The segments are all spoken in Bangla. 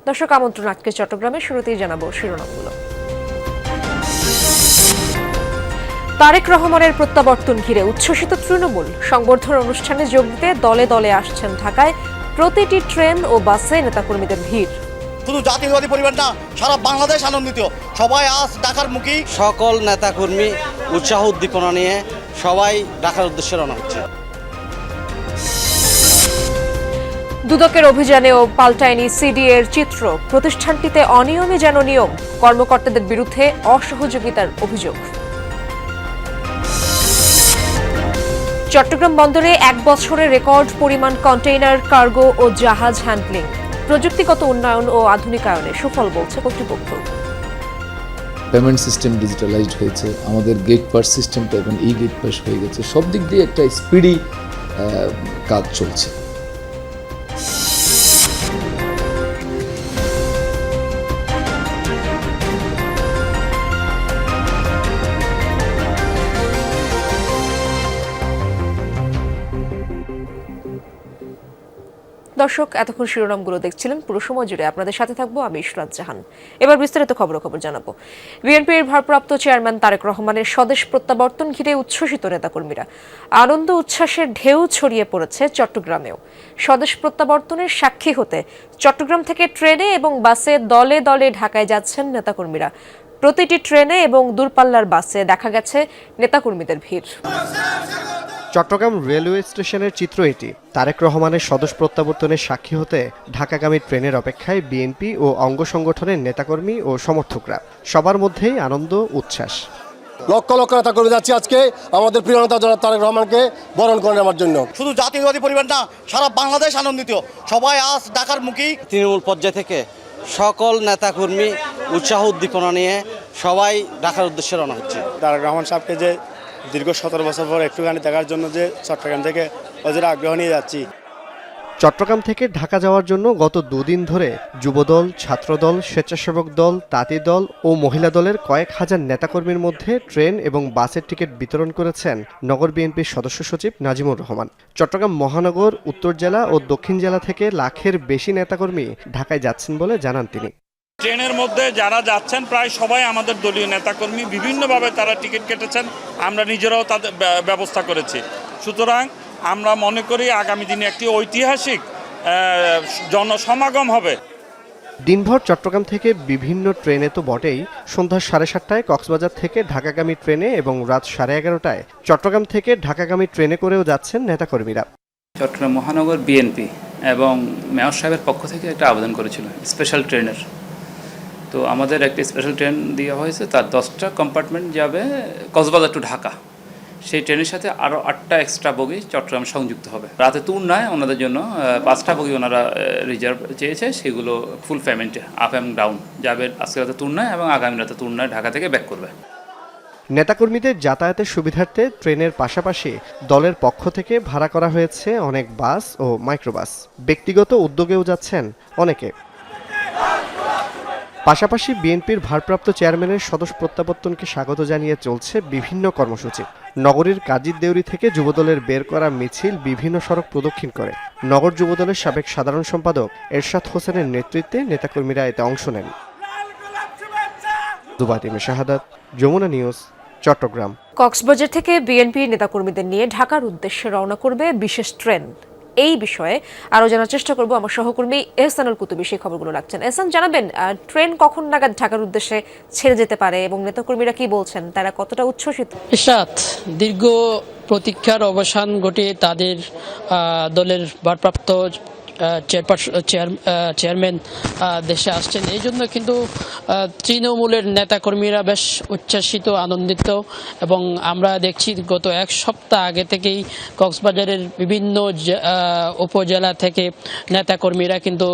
দর্শক আমন্ত্রণ আজকে চট্টগ্রামে শুরুতেই জানাবো শিরোনামগুলো। তারেক রহমানের প্রত্যাবর্তন ঘিরে উচ্ছ্বসিত তৃণমূল। সংবর্ধনা অনুষ্ঠানে যোগ দিতে দলে দলে আসছেন ঢাকায়। প্রতিটি ট্রেন ও বাসে নেতাকর্মীদের ভিড়। শুধু জাতীয়তাবাদী পরিবার না, সারা বাংলাদেশ আনন্দিত। সবাই আজ ঢাকার মুখী। সকল নেতাকর্মী উৎসাহ উদ্দীপনা নিয়ে সবাই ঢাকার উদ্দেশ্যে রওনা হচ্ছে। দুদকের অভিযানেও পাল্টায়নি সিডিএর চিত্র। প্রতিষ্ঠানটিতে অনিয়মে যেন নিয়ম। কর্মকর্তাদের বিরুদ্ধে অসহযোগিতার অভিযোগ। চট্টগ্রাম বন্দরে 1 বছরে রেকর্ড পরিমাণ কন্টেইনার, কার্গো ও জাহাজ হ্যান্ডলিং। প্রযুক্তিগত উন্নয়ন ও আধুনিকায়নে সুফল বলছে কর্তৃপক্ষ। পেমেন্ট সিস্টেম ডিজিটালাইজড হয়েছে, আমাদের গেট পাস সিস্টেমটা এখন ই গেট পাস হয়ে গেছে। সব দিক দিয়ে একটা স্পিডি কাজ চলছে। দর্শক, এতক্ষণ শিরোনামগুলো দেখছিলেন। পুরো সময় জুড়ে আপনাদের সাথে থাকবো আমি ইশরাত জাহান। এবার বিস্তারিত খবর জানাবো। বিএনপির ভারপ্রাপ্ত চেয়ারম্যান তারেক রহমানের স্বদেশ প্রত্যাবর্তন ঘিরে উচ্ছ্বসিত নেতাকর্মীরা। আনন্দ উচ্ছ্বাসের ঢেউ ছড়িয়ে পড়েছে চট্টগ্রামেও। স্বদেশ প্রত্যাবর্তনের সাক্ষী হতে চট্টগ্রাম থেকে ট্রেনে এবং বাসে দলে দলে ঢাকায় যাচ্ছেন নেতাকর্মীরা। প্রতিটি ট্রেনে এবং দূরপাল্লার বাসে দেখা গেছে নেতাকর্মীদের ভিড়। চট্টগ্রাম রেলওয়ে স্টেশনের চিত্র এটি। তারেক রহমানের স্বদেশ প্রত্যাবর্তনের সাক্ষী হতে ঢাকাগামী ট্রেনের অপেক্ষায় বিএনপি ও অঙ্গ সংগঠনের নেতাকর্মী ও সমর্থকরা। সবার মধ্যেই আনন্দ উচ্ছ্বাস। লক্ষ লক্ষ নেতাকর্মী যাচ্ছে আজকে আমাদের প্রিয় নেতা জনাব তারেক রহমানকে বরণ করে নেওয়ার জন্য। শুধু জাতীয়তাবাদী পরিবার না, সারা বাংলাদেশ আনন্দিত। সবাই আজ ঢাকার মুখী। তৃণমূল পর্যায় থেকে সকল নেতাকর্মী উৎসাহ উদ্দীপনা নিয়ে সবাই ঢাকার উদ্দেশ্যে রওনা হচ্ছে। তারেক রহমান সাহেবকে যে দীর্ঘ 17 বছর পর একটুখানি দেখার জন্য যে চট্টগ্রাম থেকে অজের আগ্রহ নিয়ে যাচ্ছি। চট্টগ্রাম থেকে ঢাকা যাওয়ার জন্য গত দুদিন ধরে যুবদল, ছাত্রদল, স্বেচ্ছাসেবক দল, তাঁতি দল ও মহিলা দলের কয়েক হাজার নেতাকর্মীর মধ্যে ট্রেন এবং বাসের টিকিট বিতরণ করেছেন নগর বিএনপির সদস্য সচিব নাজিমুর রহমান। চট্টগ্রাম মহানগর, উত্তর জেলা ও দক্ষিণ জেলা থেকে লাখের বেশি নেতাকর্মী ঢাকায় যাচ্ছেন বলে জানান তিনি। ট্রেনের মধ্যে যারা যাচ্ছেন প্রায় সবাই আমাদের দলীয় নেতাকর্মী। বিভিন্নভাবে তারা টিকিট কেটেছেন, আমরা নিজেরাও তাদের ব্যবস্থা করেছি। সুতরাং আমরা মনে করি আগামী দিনে একটি ঐতিহাসিক জনসমাগম হবে। দিনভর চট্টগ্রাম থেকে বিভিন্ন ট্রেনে তো বটেই, সন্ধ্যা 7:30টায় কক্সবাজার থেকে ঢাকাগামী ট্রেনে এবং রাত 11:30টায় চট্টগ্রাম থেকে ঢাকাগামী ট্রেনে করেও যাচ্ছেন নেতাকর্মীরা। চট্টগ্রাম মহানগর বিএনপি এবং মেয়র সাহেবের পক্ষ থেকে একটা আবেদন করেছিল স্পেশাল ট্রেনের। তো আমাদের একটি স্পেশাল ট্রেন দেওয়া হয়েছে, তার 10টা কম্পার্টমেন্ট যাবে কক্সবাজার টু ঢাকা। সেই ট্রেনের সাথে আরও 8টা এক্সট্রা বগি চট্টগ্রাম সংযুক্ত হবে। রাতে তুলনায় ওনাদের জন্য 5টা বগি ওনারা রিজার্ভ চেয়েছে, সেগুলো ফুল পেমেন্টে আপ অ্যান্ড ডাউন যাবে আজকে রাতে তুলনায় এবং আগামী রাতে তুলনায় ঢাকা থেকে ব্যাক করবে। নেতাকর্মীদের যাতায়াতের সুবিধার্থে ট্রেনের পাশাপাশি দলের পক্ষ থেকে ভাড়া করা হয়েছে অনেক বাস ও মাইক্রোবাস। ব্যক্তিগত উদ্যোগেও যাচ্ছেন অনেকে। পাশাপাশি বিএনপির ভারপ্রাপ্ত চেয়ারম্যানের স্বদেশ প্রত্যাবর্তনকে স্বাগত জানিয়ে চলছে বিভিন্ন কর্মসূচি। নগরীর কাজীর দেউরি থেকে যুবদলের বের করা মিছিল বিভিন্ন সড়ক প্রদক্ষিণ করে। নগর যুবদলের সাবেক সাধারণ সম্পাদক এরশাদ হোসেনের নেতৃত্বে নেতাকর্মীরা এতে অংশ নেন। দুবাতিমে শাহাদাত, যমুনা নিউজ, চট্টগ্রাম। কক্সবাজার থেকে বিএনপি নেতাকর্মীদের নিয়ে ঢাকার উদ্দেশ্যে রওনা করবে বিশেষ ট্রেন। এই বিষয়ে আরো জানার চেষ্টা করব। আমার সহকর্মী এহসানুল কুতুবী সেই খবরগুলো রাখছেন। এহসান, জানাবেন ট্রেন কখন নাগাদ ঢাকার উদ্দেশ্যে ছেড়ে যেতে পারে এবং নেতাকর্মীরা কি বলছেন, তারা কতটা উচ্ছ্বসিত? ইশরাত, দীর্ঘ প্রতীক্ষার অবসান ঘটে তাদের দলের ভারপ্রাপ্ত চেয়ারম্যান দেশে আসছেন। এই জন্য কিন্তু তৃণমূলের নেতাকর্মীরা বেশ উচ্ছ্বাসিত, আনন্দিত। এবং আমরা দেখছি গত 1 সপ্তাহ আগে থেকেই কক্সবাজারের বিভিন্ন উপজেলা থেকে নেতাকর্মীরা কিন্তু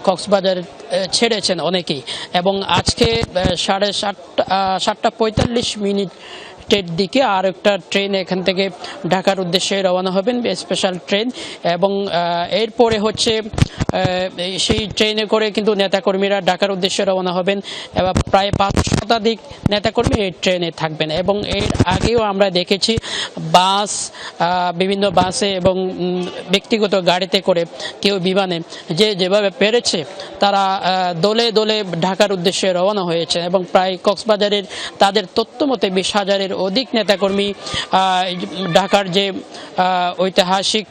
কক্সবাজার ছেড়েছেন অনেকেই। এবং আজকে 7:45 4টের দিকে আর একটা ট্রেন এখান থেকে ঢাকার উদ্দেশ্যে রওনা হবেন, স্পেশাল ট্রেন। এবং এরপরে হচ্ছে সেই ট্রেনে করে কিন্তু নেতাকর্মীরা ঢাকার উদ্দেশ্যে রওনা হবেন এবং প্রায় 5 শতাধিক নেতাকর্মী এই ট্রেনে থাকবেন। এবং এর আগেও আমরা দেখেছি বাস, বিভিন্ন বাসে এবং ব্যক্তিগত গাড়িতে করে কেউ বিমানে যেভাবে পেরেছে তারা দলে দলে ঢাকার উদ্দেশ্যে রওনা হয়েছে। এবং প্রায় কক্সবাজারের তাদের তথ্য মতে 20,000-এর অধিক নেতাকর্মী ঢাকার যে ঐতিহাসিক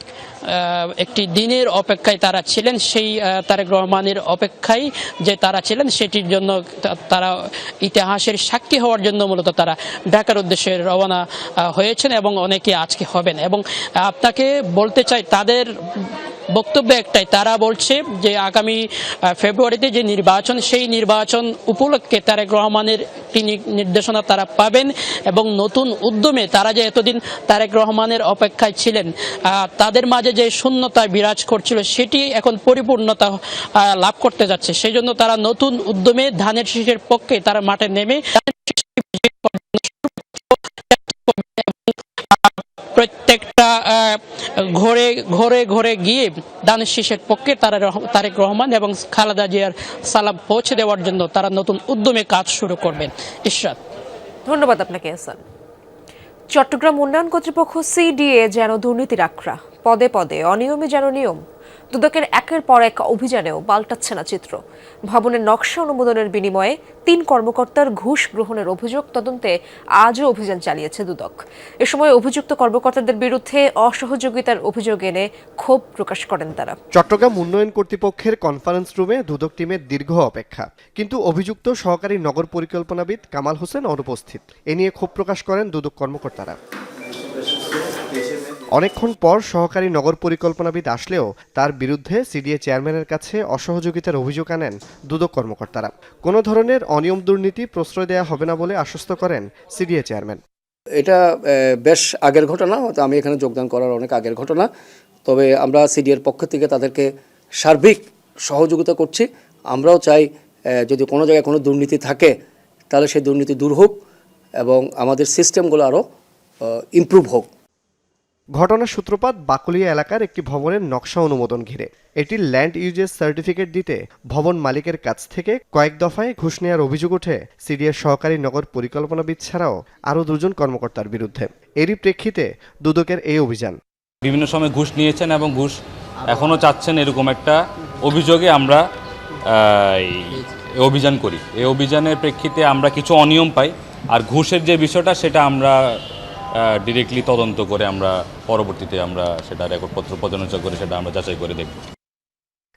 একটি দিনের অপেক্ষায় তারা ছিলেন, সেই তারেক রহমানের অপেক্ষায় যে তারা ছিলেন সেটির জন্য তারা ইতিহাসের সাক্ষী হওয়ার জন্য মূলত তারা ঢাকার উদ্দেশ্যে রওনা হয়েছেন এবং অনেকে আজকে হবেন। এবং আপনাকে বলতে চাই তাদের বক্তব্য একটাই, তারা বলছে যে আগামী ফেব্রুয়ারিতে যে নির্বাচন, সেই নির্বাচন উপলক্ষে তারেক রহমানের একটি নির্দেশনা তারা পাবেন এবং নতুন উদ্যমে তারা যে এতদিন তারেক রহমানের অপেক্ষায় ছিলেন, তাদের মাঝে যে শূন্যতা বিরাজ করছিল সেটি এখন পরিপূর্ণতা লাভ করতে যাচ্ছে। সেই জন্য তারা নতুন উদ্যমে ধানের শীষের পক্ষে তারা মাঠে নেমে প্রত্যেকটা ঘরে ঘরে ঘরে গিয়ে ধানের শীষের পক্ষে তারেক রহমান এবং খালেদা জিয়ার সালাম পৌঁছে দেওয়ার জন্য তারা নতুন উদ্যমে কাজ শুরু করবেন। ইশরাত, ধন্যবাদ আপনাকে এহসান। চট্টগ্রাম উন্নয়ন কর্তৃপক্ষ সিডিএ যেন দুর্নীতির আখড়া, পদে পদে অনিয়মে যেন নিয়ম। দুদকের একের পর এক অভিযানেও পাল্টাচ্ছে না চিত্র। ভবনের নকশা অনুমোদনের বিনিময়ে 3 কর্মকর্তার ঘুষ গ্রহণের অভিযোগ তদন্তে আজও অভিযান চালিয়েছে দুদক। এ সময় অভিযুক্ত কর্মকর্তাদের বিরুদ্ধে অসহযোগিতার অভিযোগ এনে ক্ষোভ প্রকাশ করেন তারা। চট্টগ্রাম উন্নয়ন কর্তৃপক্ষের কনফারেন্স রুমে দুদক টিমের দীর্ঘ অপেক্ষা, কিন্তু অভিযুক্ত সহকারী নগর পরিকল্পনাবিদ কামাল হোসেন অনুপস্থিত। এ নিয়ে ক্ষোভ প্রকাশ করেন দুদক কর্মকর্তারা। অনেকক্ষণ পর সহকারী নগর পরিকল্পনাবিদ আসলেও তার বিরুদ্ধে সিডিএ চেয়ারম্যানের কাছে অসহযোগিতার অভিযোগ আনেন দুদক কর্মকর্তারা। কোনো ধরনের অনিয়ম দুর্নীতি প্রশ্রয় দেওয়া হবে না বলে আশ্বস্ত করেন সিডিএ চেয়ারম্যান। এটা বেশ আগের ঘটনা, হয়তো আমি এখানে যোগদান করার অনেক আগের ঘটনা। তবে আমরা সিডিএর পক্ষ থেকে তাদেরকে সার্বিক সহযোগিতা করছি। আমরাও চাই যদি কোনো জায়গায় কোনো দুর্নীতি থাকে তাহলে সেই দুর্নীতি দূর হোক এবং আমাদের সিস্টেমগুলো আরও ইমপ্রুভ হোক। ঘটনার সূত্রপাত বাকুলিয়া এলাকার একটি ভবনের নকশা অনুমোদন ঘিরে। এটির ল্যান্ড ইউজেস সার্টিফিকেট দিতে ভবন মালিকের কাছ থেকে কয়েক দফায় ঘুষ নেওয়ার অভিযোগ ওঠে সিডিএর সহকারী নগর পরিকল্পনাবিদ ছাড়াও আরও 2 জন কর্মকর্তার বিরুদ্ধে। এরই প্রেক্ষিতে দুদকের এই অভিযান। বিভিন্ন সময় ঘুষ নিয়েছেন এবং ঘুষ এখনও চাচ্ছেন, এরকম একটা অভিযোগে আমরা অভিযান করি। এই অভিযানের প্রেক্ষিতে আমরা কিছু অনিয়ম পাই, আর ঘুষের যে বিষয়টা সেটা আমরা ডিরেক্টলি তদন্ত করে আমরা পরবর্তীতে আমরা সেটা রেকর্ডপত্র পর্যালোচনা করে সেটা আমরা যাচাই করে দেখব।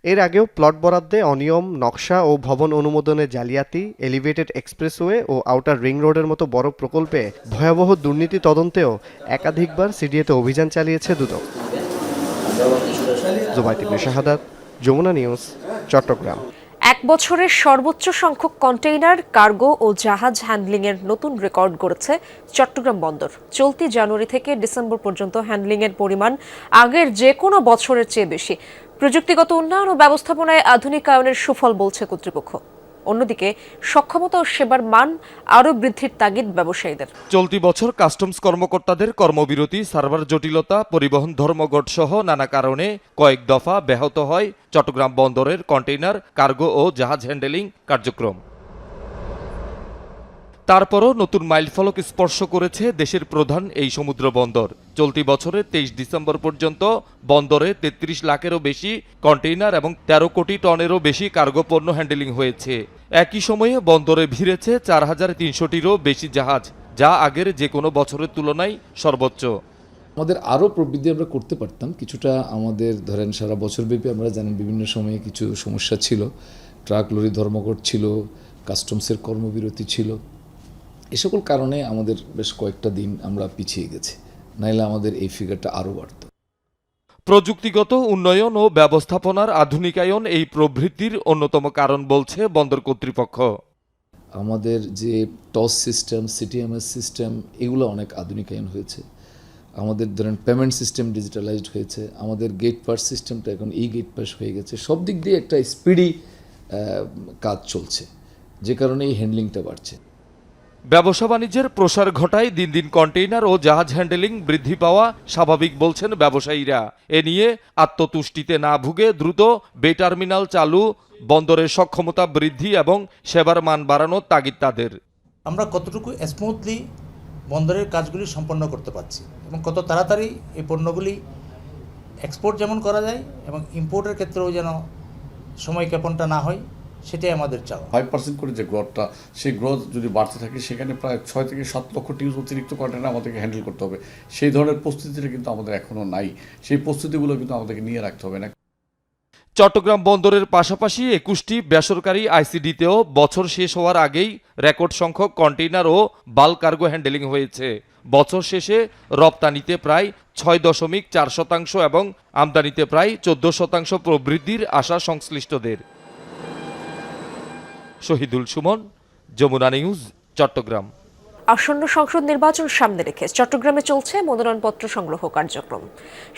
এর আগেও প্লট বরাদ্দে অনিয়ম, নকশা ও ভবন অনুমোদনে জালিয়াতি, এলিভেটেড এক্সপ্রেসওয়ে ও আউটার রিং রোডের মতো বড় প্রকল্পে ভয়াবহ দুর্নীতি তদন্তেও একাধিকবার সিডিএতে অভিযান চালিয়েছে দুদক। জুবাইর ইবনে শাহাদাত, যমুনা নিউজ, চট্টগ্রাম। 1 বছরের সর্বোচ্চ সংখ্যক কন্টেইনার, কার্গো ও জাহাজ হ্যান্ডলিংয়ের নতুন রেকর্ড গড়েছে চট্টগ্রাম বন্দর। চলতি জানুয়ারি থেকে ডিসেম্বর পর্যন্ত হ্যান্ডলিংয়ের পরিমাণ আগের যে কোনো বছরের চেয়ে বেশি। প্রযুক্তিগত উন্নয়ন ও ব্যবস্থাপনায় আধুনিকায়নের সুফল বলছে কর্তৃপক্ষ। অন্যদিকে সক্ষমতা ও সেবার মান আরও বৃদ্ধির তাগিদ ব্যবসায়ীদের। চলতি বছর কাস্টমস কর্মকর্তাদের কর্মবিরতি, সার্ভার জটিলতা, পরিবহন ধর্মঘট সহ নানা কারণে কয়েক দফা ব্যাহত হয় চট্টগ্রাম বন্দরের কন্টেইনার, কার্গো ও জাহাজ হ্যান্ডেলিং কার্যক্রম। তারপরও নতুন মাইলফলক স্পর্শ করেছে দেশের প্রধান এই সমুদ্র বন্দর। চলতি বছরের 23 ডিসেম্বর পর্যন্ত বন্দরে 33 লাখেরও বেশি কন্টেইনার এবং 13 কোটি টনেরও বেশি কার্গো পণ্য হ্যান্ডেলিং হয়েছে। একই সময়ে বন্দরে ভিড়েছে 4300টিরও বেশি জাহাজ, যা আগের যে কোনো বছরের তুলনায় সর্বোচ্চ। আমাদের আরও প্রবৃদ্ধি আমরা করতে পারতাম। কিছুটা আমাদের ধরেন সারা বছরব্যাপী আমরা জানেন বিভিন্ন সময়ে কিছু সমস্যা ছিল, ট্রাক লরি ধর্মঘট ছিল, কাস্টমসের কর্মবিরতি ছিল। এ সকল কারণে আমাদের বেশ কয়েকটা দিন আমরা পিছিয়ে গেছি, নাইলে আমাদের এই ফিগারটা আরও বাড়ত। প্রযুক্তিগত উন্নয়ন ও ব্যবস্থাপনার আধুনিকায়ন এই প্রবৃদ্ধির অন্যতম কারণ বলছে বন্দর কর্তৃপক্ষ। আমাদের যে টস সিস্টেম, সিটিএমএস সিস্টেম, এগুলো অনেক আধুনিকায়ন হয়েছে। আমাদের ধরেন পেমেন্ট সিস্টেম ডিজিটালাইজড হয়েছে। আমাদের গেট পাস সিস্টেমটা এখন গেট পাস হয়ে গেছে। সব দিক দিয়ে একটা স্পিডি কাজ চলছে, যে কারণে এই হ্যান্ডলিংটা বাড়ছে। ব্যবসা বাণিজ্যের প্রসার ঘটায় দিন দিন কন্টেইনার ও জাহাজ হ্যান্ডেলিং বৃদ্ধি পাওয়া স্বাভাবিক বলছেন ব্যবসায়ীরা। এ নিয়ে আত্মতুষ্টিতে না ভুগে দ্রুত বে টার্মিনাল চালু, বন্দরের সক্ষমতা বৃদ্ধি এবং সেবার মান বাড়ানোর তাগিদ তাদের। আমরা কতটুকু স্মুথলি বন্দরের কাজগুলি সম্পন্ন করতে পারছি এবং কত তাড়াতাড়ি এই পণ্যগুলি এক্সপোর্ট যেমন করা যায় এবং ইম্পোর্টের ক্ষেত্রেও যেন সময়ক্ষেপণটা না হয়, সেটাই আমাদের চাওয়া। 5% করে যে গ্রোথটা, সেই গ্রোথ যদি বাড়তে থাকে সেখানে প্রায় 6 থেকে 7 লক্ষ টিউজ অতিরিক্ত কন্টেনার আমাদেরকে হ্যান্ডেল করতে হবে। সেই ধরনের প্রস্তুতিটা কিন্তু আমাদের এখনও নাই। সেই প্রস্তুতিগুলো কিন্তু আমাদেরকে নিয়ে রাখতে হবে না। চট্টগ্রাম বন্দরের পাশাপাশি 21টি বেসরকারি আইসিডিতেও বছর শেষ হওয়ার আগেই রেকর্ড সংখ্যক কন্টেইনার ও বাল্ক কার্গো হ্যান্ডেলিং হয়েছে। বছর শেষে রপ্তানিতে প্রায় 6.4% এবং আমদানিতে প্রায় 14% প্রবৃদ্ধির আশা সংশ্লিষ্টদের। শহীদুল সুমন, যমুনা নিউজ, চট্টগ্রাম। আসন্ন সংসদ নির্বাচন সামনে রেখে চট্টগ্রামে চলছে মনোনয়নপত্র সংগ্রহ কার্যক্রম।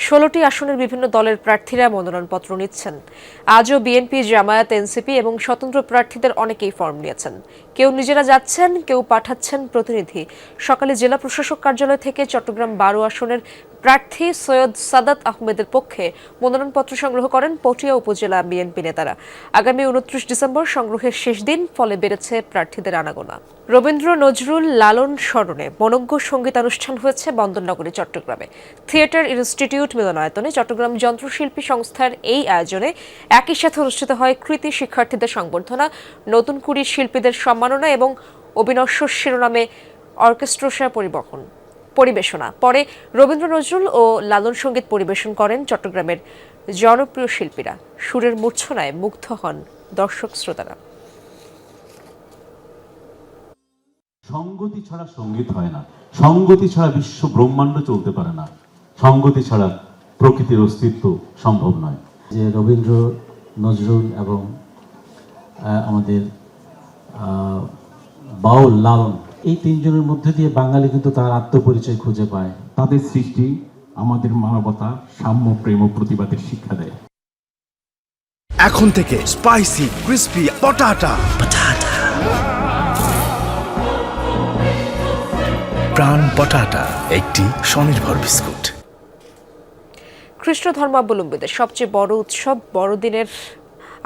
16টি আসনের বিভিন্ন দলের প্রার্থীরা মনোনয়নপত্র নিচ্ছেন। আজও বিএনপি, জামায়াত, এনসিপি এবং স্বতন্ত্র প্রার্থীদের অনেকেই ফর্ম নিয়েছেন। কেউ নিজেরা যাচ্ছেন, কেউ পাঠাচ্ছেন প্রতিনিধি। সকালে জেলা প্রশাসক কার্যালয় থেকে চট্টগ্রাম 12 আসনের প্রার্থী সৈয়দ সাদাত আহমেদের পক্ষে মনোনয়নপত্র সংগ্রহ করেন পটিয়া উপজেলা বিএনপি নেতারা। আগামী 29 ডিসেম্বর সংগ্রহের শেষ দিন, ফলে বেড়েছে প্রার্থীদের আনাগোনা। রবীন্দ্র নজরুল লালন স্মরণে মনোজ্ঞ সঙ্গীতানুষ্ঠান হয়েছে বন্দরনগরী চট্টগ্রামে। থিয়েটার ইনস্টিটিউট মিলনায়তনে চট্টগ্রাম যন্ত্রশিল্পী সংস্থার এই আয়োজনে একই সাথে অনুষ্ঠিত হয় কৃতি শিক্ষার্থীদের সংবর্ধনা, নতুন কুড়ি শিল্পীদের সম্মাননা এবং অবিনশ্বর শিরোনামে অর্কেস্ট্রেশন পরিবেশনা। পরে রবীন্দ্র নজরুল ও লালন সঙ্গীত পরিবেশন করেন চট্টগ্রামের জনপ্রিয় শিল্পীরা। সুরের মূর্ছনায় মুগ্ধ হন দর্শক শ্রোতারা। সংগতি ছাড়া সঙ্গীত হয় না, সংগতি ছাড়া বিশ্ব ব্রহ্মাণ্ড চলতে পারে না, সংগতি ছাড়া প্রকৃতির অস্তিত্ব সম্ভব নয়। যে রবীন্দ্র, নজরুল এবং আমাদের বাউল, লালন, এই তিনজনের মধ্যে দিয়ে বাঙালি কিন্তু তার আত্মপরিচয় খুঁজে পায়। তাদের সৃষ্টি আমাদের মানবতা, সাম্য, প্রেম ও প্রতিবাদের শিক্ষা দেয়। এখন থেকে স্পাইসি ক্রিস্পি পটাটা, প্রাণ পটাটা, একটি স্বনির্ভর বিস্কুট। খ্রিস্ট ধর্মাবলম্বীদের সবচেয়ে বড় উৎসব বড়দিনের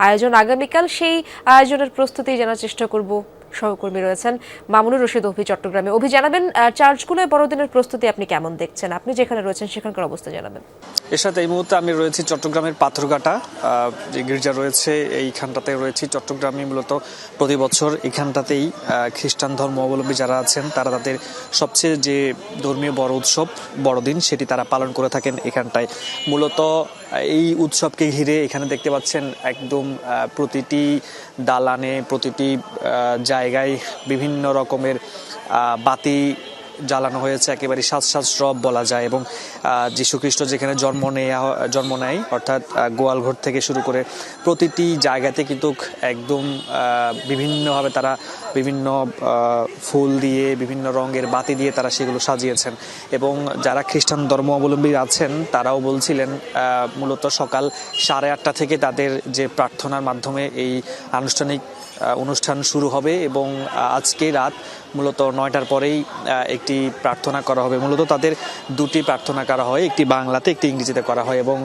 আয়োজন আগামীকাল। সেই আয়োজনের প্রস্তুতি জানার চেষ্টা করব। সহকর্মী রয়েছেন মামুনুর রশিদ অভি চট্টগ্রামে। অভি, জানাবেন চার্চগুলোয় বড়দিনের প্রস্তুতি আপনি কেমন দেখছেন? আপনি যেখানে রয়েছেন সেখানকার অবস্থা জানাবেন। এর সাথে এই মুহূর্তে আমি রয়েছি চট্টগ্রামের পাথরঘাটা যে গির্জা রয়েছে, এইখানটাতে রয়েছি। চট্টগ্রামে মূলত প্রতি বছর এখানটাতেই খ্রিস্টান ধর্ম অবলম্বী যারা আছেন তারা তাদের সবচেয়ে যে ধর্মীয় বড় উৎসব বড়দিন সেটি তারা পালন করে থাকেন এখানটায়। মূলত এই উৎসবকে ঘিরে এখানে দেখতে পাচ্ছেন একদম প্রতিটি দালানে, প্রতিটি জায়গায় বিভিন্ন রকমের বাতি জ্বালানো হয়েছে, একেবারে সাজ রব বলা যায়। এবং যীশুখ্রিস্ট যেখানে জন্ম নেয় অর্থাৎ গোয়ালঘর থেকে শুরু করে প্রতিটি জায়গাতে কিন্তু একদম বিভিন্নভাবে তারা বিভিন্ন ফুল দিয়ে, বিভিন্ন রঙের বাতি দিয়ে তারা সেগুলো সাজিয়েছেন। এবং যারা খ্রিস্টান ধর্মাবলম্বী আছেন তারাও বলছিলেন মূলত সকাল 8:30 থেকে তাদের যে প্রার্থনার মাধ্যমে এই আনুষ্ঠানিক অনুষ্ঠান শুরু হবে এবং আজকে রাত মূলত 9টার পরেই একটি প্রার্থনা করা হবে। মূলত তাদের দুটি প্রার্থনা করা হয়, একটি বাংলাতে, একটি ইংরেজিতে করা হয়। এবং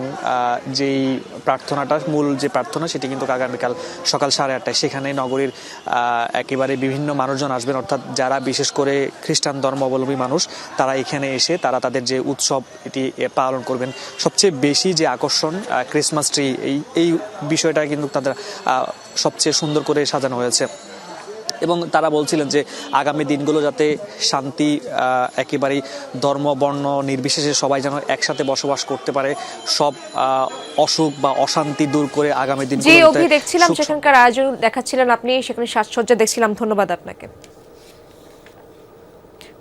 যেই প্রার্থনাটা, মূল যে প্রার্থনা, সেটি কিন্তু আগামীকাল সকাল 8:30টায় সেখানে নগরীর একেবারে বিভিন্ন মানুষজন আসবেন, অর্থাৎ যারা বিশেষ করে খ্রিস্টান ধর্মাবলম্বী মানুষ তারা এখানে এসে তারা তাদের যে উৎসব এটি পালন করবেন। সবচেয়ে বেশি যে আকর্ষণ ক্রিসমাস ট্রি, এই বিষয়টা কিন্তু তাদের সবচেয়ে সুন্দর করে সাজানো হয়েছে। এবং তারা বলছিলেন যে আগামী দিনগুলো যাতে শান্তি, একেবারেই ধর্ম বর্ণ নির্বিশেষে সবাই যেন একসাথে বসবাস করতে পারে, সব অসুখ বা অশান্তি দূর করে আগামী দিন। যে অভি দেখছিলাম সেখানকার আয়োজন দেখাচ্ছিলেন আপনি, সেখানে সাজসজ্জা দেখছিলাম। ধন্যবাদ আপনাকে।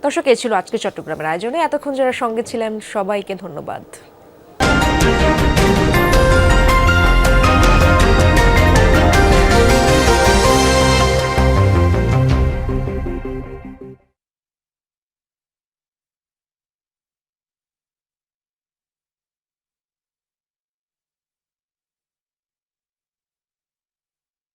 দর্শক, এই ছিল আজকে চট্টগ্রামের আয়োজনে। এতক্ষণ যারা সঙ্গে ছিলেন সবাইকে ধন্যবাদ।